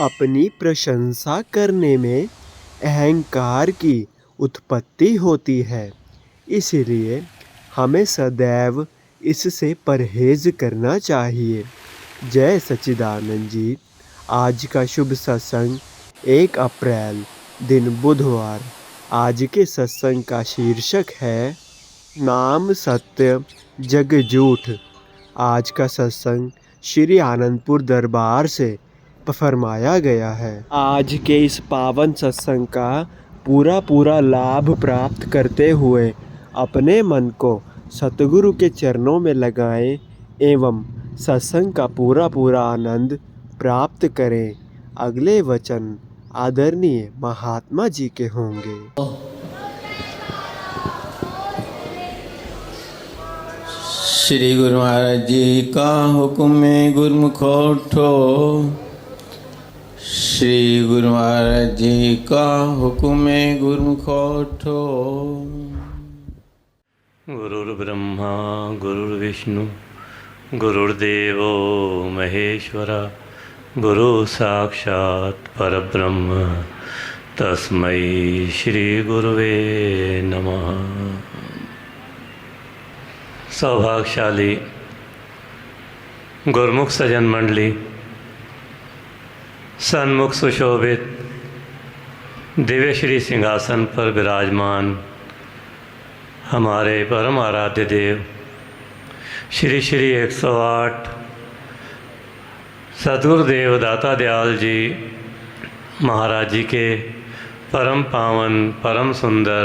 अपनी प्रशंसा करने में अहंकार की उत्पत्ति होती है, इसलिए हमें सदैव इससे परहेज करना चाहिए। जय सच्चिदानंद जी। आज का शुभ सत्संग 1 अप्रैल दिन बुधवार। आज के सत्संग का शीर्षक है नाम सत्य जग झूठ। आज का सत्संग श्री आनंदपुर दरबार से फरमाया गया है। आज के इस पावन सत्संग का पूरा लाभ प्राप्त करते हुए अपने मन को सतगुरु के चरणों में लगाएं एवं सत्संग का पूरा आनंद प्राप्त करें। अगले वचन आदरणीय महात्मा जी के होंगे। श्री गुरु महाराज जी का हुक्म में गुरमुख उठो। श्री गुरु महाराज जी का हुक्म में गुरमुख उठो। गुरुर्ब्रह्मा गुरुर्विष्णु गुरुर्देवो महेश्वरा गुरु साक्षात् परब्रह्म तस्मै श्री गुरुवे नमः। सौभाग्यशाली गुरुमुख सज्जन मंडली, सन्मुख सुशोभित दिव्य श्री सिंहासन पर विराजमान हमारे परम आराध्य देव श्री श्री 108 सद्गुरुदेव दाता दयाल जी महाराज जी के परम पावन परम सुंदर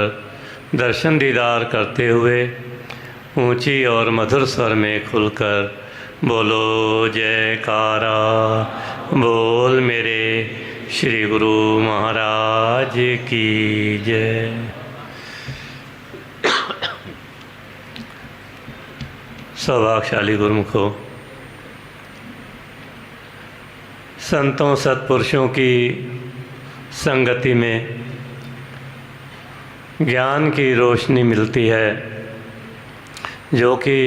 दर्शन दीदार करते हुए ऊंची और मधुर स्वर में खुलकर बोलो जयकारा बोल मेरे श्री गुरु महाराज की जय। सौभाग्यशाली गुरुमुखों, संतों सत्पुरुषों की संगति में ज्ञान की रोशनी मिलती है, जो कि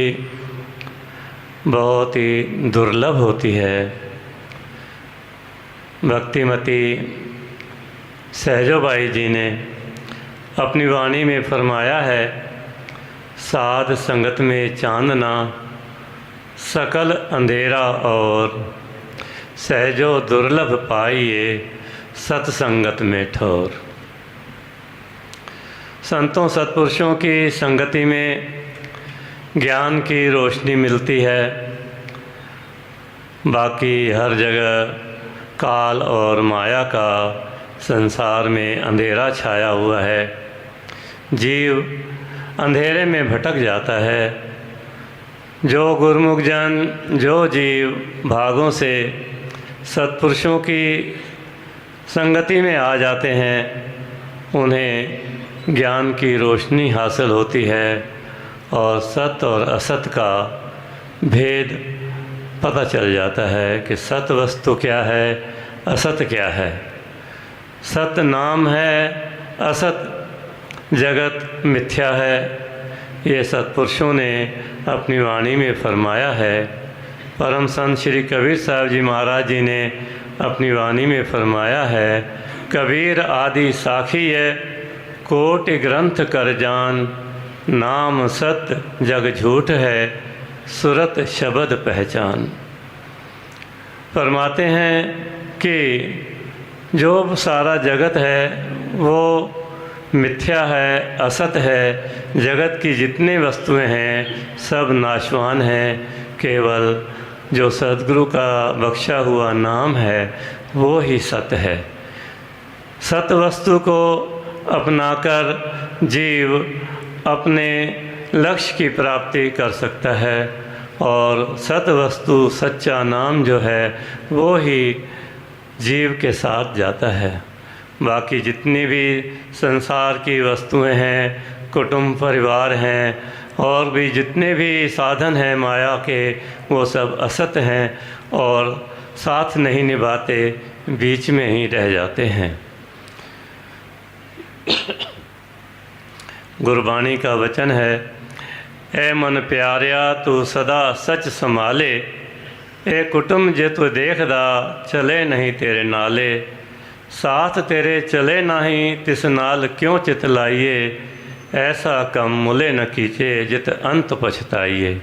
बहुत ही दुर्लभ होती है। भक्तिमती सहजोबाई जी ने अपनी वाणी में फरमाया है, साध संगत में चांदना सकल अंधेरा और सहजो दुर्लभ पाइए सत्संगत में ठोर। संतों सत्पुरुषों की संगति में ज्ञान की रोशनी मिलती है, बाकी हर जगह काल और माया का संसार में अंधेरा छाया हुआ है। जीव अंधेरे में भटक जाता है। जो गुरुमुख जन, जो जीव भागों से सत्पुरुषों की संगति में आ जाते हैं, उन्हें ज्ञान की रोशनी हासिल होती है और सत्य और असत का भेद पता चल जाता है कि सत्य वस्तु क्या है, असत क्या है। सत्य नाम है, असत जगत मिथ्या है। ये सत्पुरुषों ने अपनी वाणी में फरमाया है। परम संत श्री कबीर साहब जी महाराज जी ने अपनी वाणी में फरमाया है, कबीर आदि साखी है कोटि ग्रंथ कर जान, नाम सत्य जग झूठ है सुरत शब्द पहचान। फरमाते हैं कि जो सारा जगत है वो मिथ्या है, असत है। जगत की जितनी वस्तुएं हैं सब नाशवान हैं, केवल जो सद्गुरु का बख्शा हुआ नाम है वो ही सत्य है। सत्य वस्तु को अपनाकर जीव अपने लक्ष्य की प्राप्ति कर सकता है और सत्य वस्तु सच्चा नाम जो है वो ही जीव के साथ जाता है। बाकी जितनी भी संसार की वस्तुएं हैं, कुटुंब परिवार हैं और भी जितने भी साधन हैं माया के, वो सब असत हैं और साथ नहीं निभाते, बीच में ही रह जाते हैं। गुरबाणी का वचन है, ऐ मन प्यारिया तू सदा सच संभाले, ए कुटुम जे तू देखदा चले नहीं तेरे नाले, साथ तेरे चले नहीं तिस नाल क्यों चित लाइए, ऐसा कम मुले न कीचे जित अंत पछताइए।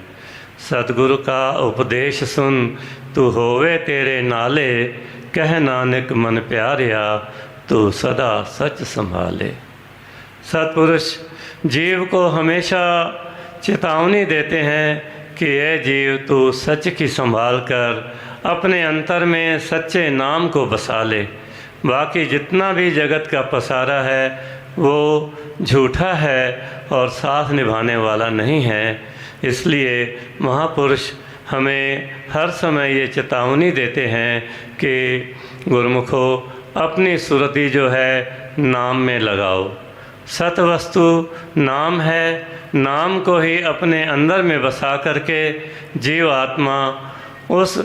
सतगुरु का उपदेश सुन तू होवे तेरे नाले, कह नानक मन प्यारिया तू सदा सच संभाले। सतपुरुष जीव को हमेशा चेतावनी देते हैं कि ये जीव तू सच की संभाल कर अपने अंतर में सच्चे नाम को बसा ले। बाकी जितना भी जगत का पसारा है वो झूठा है और साथ निभाने वाला नहीं है। इसलिए महापुरुष हमें हर समय ये चेतावनी देते हैं कि गुरुमुखो अपनी सुरती जो है नाम में लगाओ। सत वस्तु नाम है, नाम को ही अपने अंदर में बसा करके जीव आत्मा उस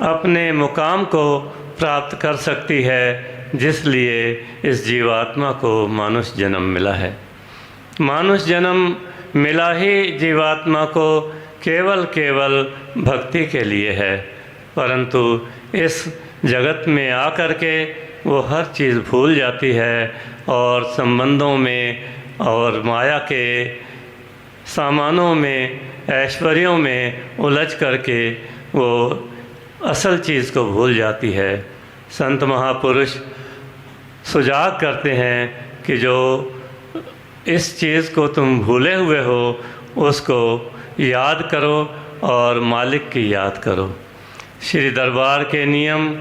अपने मुकाम को प्राप्त कर सकती है जिसलिए इस जीवात्मा को मानुष जन्म मिला है। मानुष जन्म मिला ही जीवात्मा को केवल भक्ति के लिए है, परंतु इस जगत में आकर के वो हर चीज़ भूल जाती है और संबंधों में और माया के सामानों में ऐश्वर्यों में उलझ करके वो असल चीज़ को भूल जाती है। संत महापुरुष सुजाग करते हैं कि जो इस चीज़ को तुम भूले हुए हो उसको याद करो और मालिक की याद करो। श्री दरबार के नियम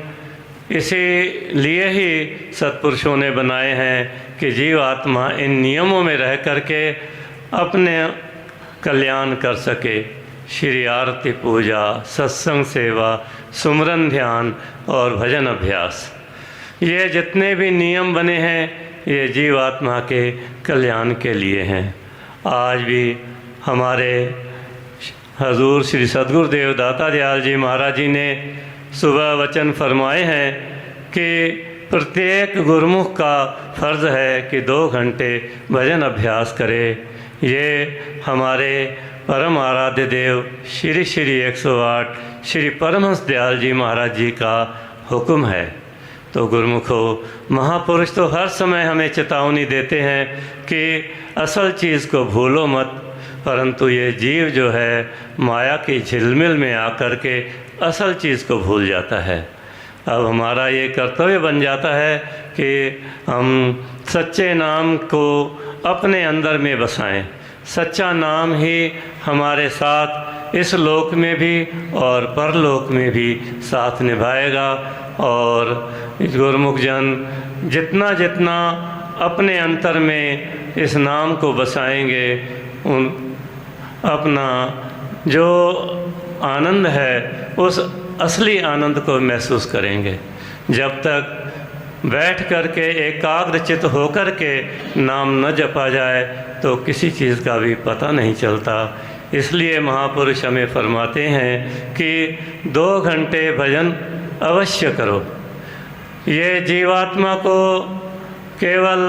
इसीलिए ही सत्पुरुषों ने बनाए हैं कि जीव आत्मा इन नियमों में रह करके अपने कल्याण कर सके। श्री आरती पूजा, सत्संग सेवा, सुमरन ध्यान और भजन अभ्यास, ये जितने भी नियम बने हैं ये जीव आत्मा के कल्याण के लिए हैं। आज भी हमारे हजूर श्री सद्गुरुदेव दाता दयाल जी महाराज जी ने सुबह वचन फरमाए हैं कि प्रत्येक गुरुमुख का फ़र्ज़ है कि 2 घंटे भजन अभ्यास करे। ये हमारे परम आराध्य देव श्री श्री 108 श्री परमहंस दयाल जी महाराज जी का हुक्म है। तो गुरुमुखो महापुरुष तो हर समय हमें चेतावनी देते हैं कि असल चीज़ को भूलो मत, परंतु ये जीव जो है माया की झिलमिल में आकर के असल चीज़ को भूल जाता है। अब हमारा ये कर्तव्य बन जाता है कि हम सच्चे नाम को अपने अंदर में बसाएं। सच्चा नाम ही हमारे साथ इस लोक में भी और परलोक में भी साथ निभाएगा। और गुरुमुख जन जितना जितना अपने अंतर में इस नाम को बसाएंगे उन अपना जो आनंद है उस असली आनंद को महसूस करेंगे। जब तक बैठ कर के एकाग्रचित होकर के नाम न जपा जाए तो किसी चीज़ का भी पता नहीं चलता। इसलिए महापुरुष हमें फरमाते हैं कि 2 घंटे भजन अवश्य करो। ये जीवात्मा को केवल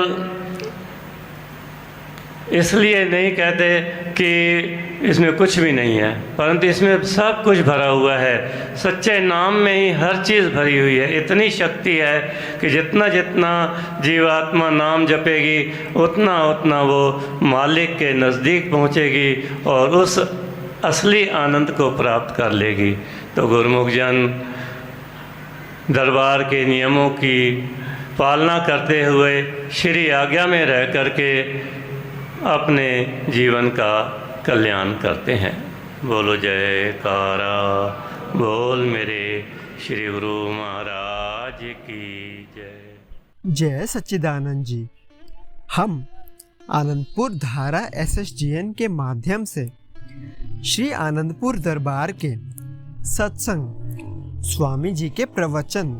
इसलिए नहीं कहते कि इसमें कुछ भी नहीं है, परंतु इसमें सब कुछ भरा हुआ है। सच्चे नाम में ही हर चीज़ भरी हुई है। इतनी शक्ति है कि जितना जितना जीवात्मा नाम जपेगी उतना उतना वो मालिक के नज़दीक पहुँचेगी और उस असली आनंद को प्राप्त कर लेगी। तो गुरुमुख जन दरबार के नियमों की पालना करते हुए श्री आज्ञा में रह करके अपने जीवन का कल्याण करते हैं। बोलो जयकारा बोल मेरे श्री गुरु महाराज की जय। जय सच्चिदानंद जी। हम आनंदपुर धारा SSGN के माध्यम से श्री आनंदपुर दरबार के सत्संग, स्वामी जी के प्रवचन,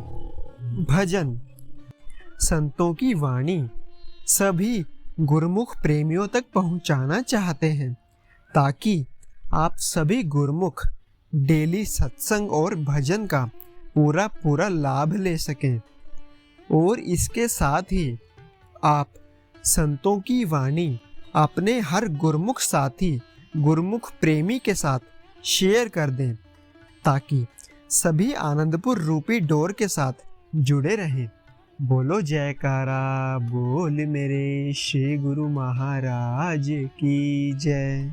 भजन, संतों की वाणी सभी गुरुमुख प्रेमियों तक पहुंचाना चाहते हैं ताकि आप सभी गुरुमुख डेली सत्संग और भजन का पूरा लाभ ले सकें। और इसके साथ ही आप संतों की वाणी अपने हर गुरुमुख साथी, गुरुमुख प्रेमी के साथ शेयर कर दें ताकि सभी आनंदपुर रूपी डोर के साथ जुड़े रहें। बोलो जयकारा बोल मेरे श्री गुरु महाराज की जय।